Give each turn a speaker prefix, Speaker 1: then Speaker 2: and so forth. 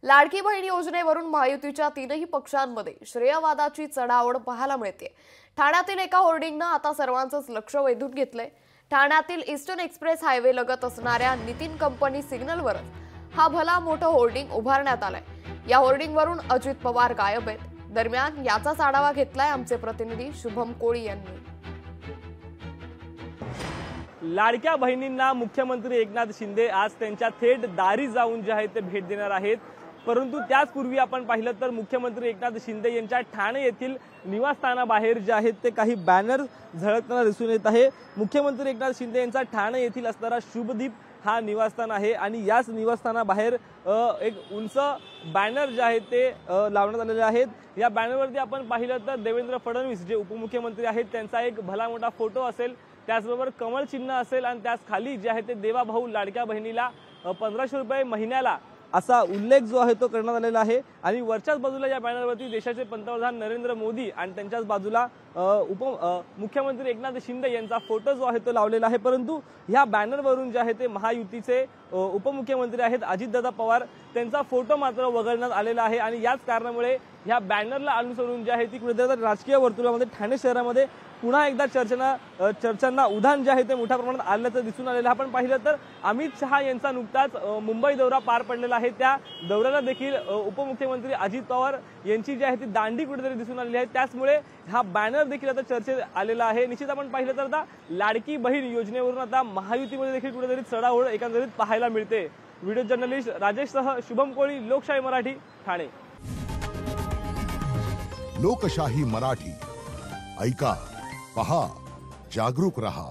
Speaker 1: लाडकी बहीण योजनेवरून महायुतीच्या तीनही पक्षांमध्ये श्रेयवादाची चढाओढ पाहायला मिळते। ठाण्यातील एका होर्डिंगनं आता सर्वांचंच लक्ष वेधून घेतलंय। ठाण्यातील ईस्टर्न एक्सप्रेस हायवे लगत असणाऱ्या नितीन कंपनी सिग्नलवरच हा भला मोठं होर्डिंग उभारण्यात आलंय। या होर्डिंगवरून अजित पवार गायब आहेत। दरम्यान याचाच आढावा घेतलाय आमचे प्रतिनिधी शुभम कोळी यांनी।
Speaker 2: लाडक्या बहिणींना मुख्यमंत्री एकनाथ शिंदे आज त्यांच्या थेट दारी जाऊन जे आहे ते भेट देणार आहेत। परंतु त्याचपूर्वी आपण पाहिलं तर मुख्यमंत्री एकनाथ शिंदे यांच्या ठाणे येथील निवासस्थानाबाहेर जे आहेत ते काही बॅनर झळकताना दिसून येत आहे। मुख्यमंत्री एकनाथ शिंदे यांचा ठाणे येथील असणारा शुभदीप हा निवासस्थान आहे आणि याच निवासस्थानाबाहेर एक उंच बॅनर जे आहे ते लावण्यात आलेले आहेत। या बॅनरवरती आपण पाहिलं तर देवेंद्र फडणवीस जे उपमुख्यमंत्री आहेत त्यांचा एक भला मोठा फोटो असेल, त्याचबरोबर कमळ चिन्ह असेल आणि त्याच खाली जे आहे ते देवा भाऊ लाडक्या बहिणीला 1500 रुपये महिन्याला असा उल्लेख जो आहे तो करण्यात आलेला आहे। आणि वरच्याच बाजूला या बॅनरवरती देशाचे पंतप्रधान नरेंद्र मोदी आणि त्यांच्याच बाजूला मुख्यमंत्री एकनाथ शिंदे यांचा फोटो जो आहे तो लावलेला आहे। परंतु ह्या बॅनरवरून जे आहे ते महायुतीचे उपमुख्यमंत्री आहेत अजितदादा पवार त्यांचा फोटो मात्र वगळण्यात आलेला आहे। आणि याच कारणामुळे ह्या बॅनरला अनुसरून जे आहे ती कुठेतरी राजकीय वर्तुळामध्ये ठाणे शहरामध्ये पुन्हा एकदा चर्चांना उधाण जे आहे ते मोठ्या प्रमाणात आल्याचं दिसून आलेलं आहे। आपण पाहिलं तर अमित शहा यांचा नुकताच मुंबई दौरा पार पडलेला आहे। त्या दौऱ्याला देखील उपमुख्यमंत्री अजित पवार यांची जी आहे ती दांडी कुठेतरी दिसून आलेली आहे। त्याचमुळे हा बॅनर देखील आता चर्चेत आलेला आहे। निश्चित आपण पाहिलं तर आता लाडकी बहीण योजनेवरून आता महायुतीमध्ये देखील कुठेतरी चढाओढ एकंदरीत पाहायला मिळते। व्हिडिओ जर्नलिस्ट राजेशसह शुभम कोळी, लोकशाही मराठी, ठाणे।
Speaker 3: लोकशाही मराठी ऐका, पहा, जागरूक रहा।